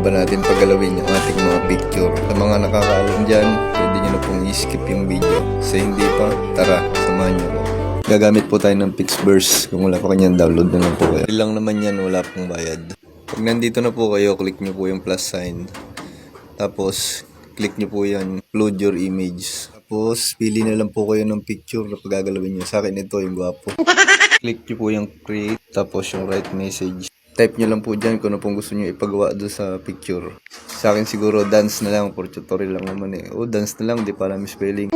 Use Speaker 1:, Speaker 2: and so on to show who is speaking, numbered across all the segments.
Speaker 1: ba natin paggalawin yung ating mga picture. Sa mga nakakaalam dyan, pwede nyo na pong i-skip yung video. Sa hindi pa, tara, samahan nyo. Gagamit po tayo ng Pixverse. Kung wala pa kanyang download na lang po kayo. Ilang naman yan, wala pong bayad. Pag nandito na po kayo, click nyo po yung plus sign. Tapos, click nyo po yan, upload your image. Tapos, pili na lang po kayo ng picture na pagagalawin nyo. Sa akin ito, yung gwapo. Click nyo po yung create, tapos yung write message. Type nyo lang po dyan kung ano pong gusto nyo ipagawa doon sa picture. Sa akin siguro dance na lang, for tutorial lang naman eh. O dance na lang, di para spelling.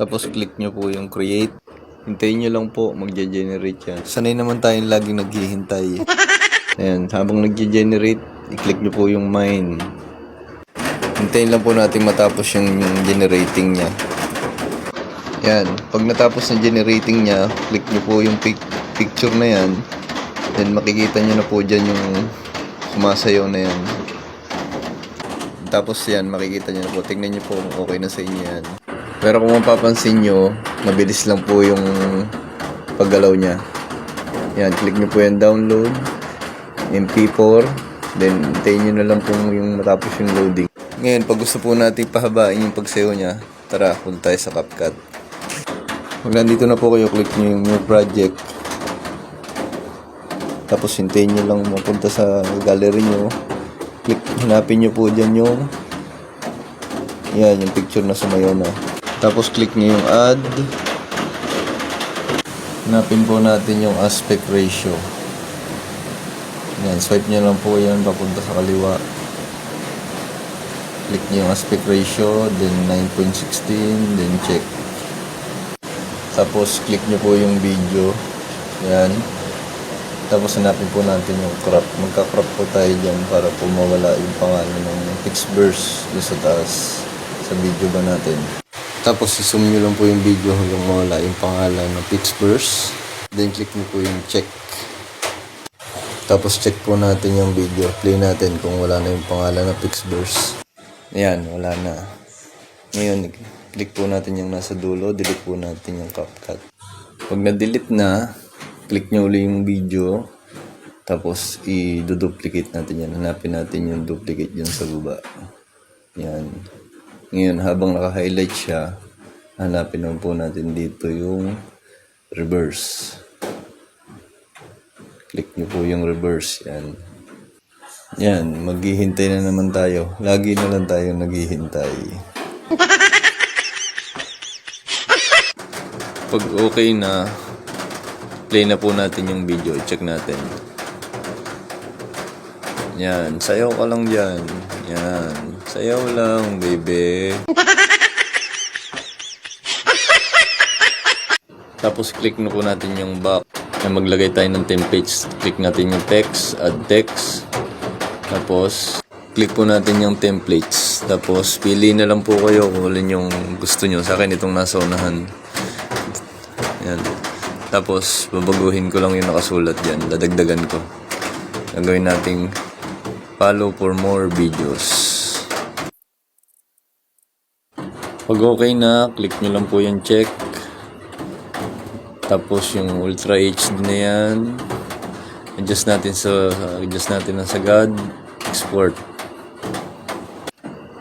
Speaker 1: Tapos click nyo po yung create. Hintayin nyo lang po, magge-generate yan. Sanay naman tayong laging naghihintay. Ayan, habang nagge-generate, i-click nyo po yung mine. Hintayin lang po natin matapos yung generating niya. Yan, pag natapos ng generating niya, click nyo po yung picture na yan. Then makikita nyo na po dyan yung sumasayaw na yan. Tapos yan, makikita nyo na po. Tingnan nyo po kung okay na sa inyo yan. Pero kung mapapansin nyo, mabilis lang po yung paggalaw niya. Yan, click nyo po yan download. MP4. Then, hintayin nyo na lang po yung matapos yung loading. Ngayon, pag gusto po natin pahabain yung pagsayaw niya, tara, punta tayo sa CapCut. Pag nandito na po kayo, click nyo yung new project. Tapos hintayin nyo lang mapunta sa gallery nyo. Click, hanapin nyo po dyan yung yan, yung picture na sumayaw na. Tapos click nyo yung add. Hanapin po natin yung aspect ratio. Yan, swipe nyo lang po yan papunta sa kaliwa. Click nyo yung aspect ratio, then 9.16, then check. Tapos click nyo po yung video. Yan. Tapos hanapin po natin yung crop. Magka-crop po tayo dyan para po mawala yung pangalan ng Pixverse doon sa taas sa video ba natin. Tapos i-zoom nyo lang po yung video hanggang mawala yung pangalan ng Pixverse. Then click nyo po yung check. Tapos check po natin yung video. Play natin kung wala na yung pangalan ng Pixverse. Ayan, wala na. Ngayon, click po natin yung nasa dulo. Delete po natin yung CapCut. Pag na-delete na, click nyo ulit yung video. Tapos, i-duplicate natin yan. Hanapin natin yung duplicate dyan sa baba. Yan. Ngayon, habang naka-highlight siya, hanapin naman po natin dito yung reverse. Click nyo po yung reverse. Yan. Yan. Maghihintay na naman tayo. Lagi na lang tayo naghihintay. Pag okay na, play na po natin yung video. I-check natin. Yan. Sayaw ka lang dyan. Yan. Sayaw lang, baby. Tapos, click na po natin yung back. Na maglagay tayo ng templates. Click natin yung text. Add text. Tapos, click po natin yung templates. Tapos, pili na lang po kayo kung alin yung gusto nyo. Sa akin, itong nasa unahan. Yan. Tapos, babaguhin ko lang yung nakasulat dyan. Dadagdagan ko. Gagawin nating follow for more videos. Pag okay na, click nyo lang po yung check. Tapos, yung Ultra HD na yan. Adjust natin na sagad. Export.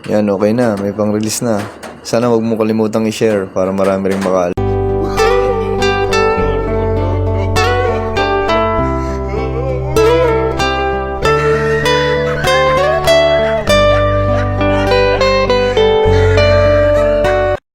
Speaker 1: Yan, okay na. May pang-release na. Sana huwag mo kalimutang i-share para marami ring makaalam.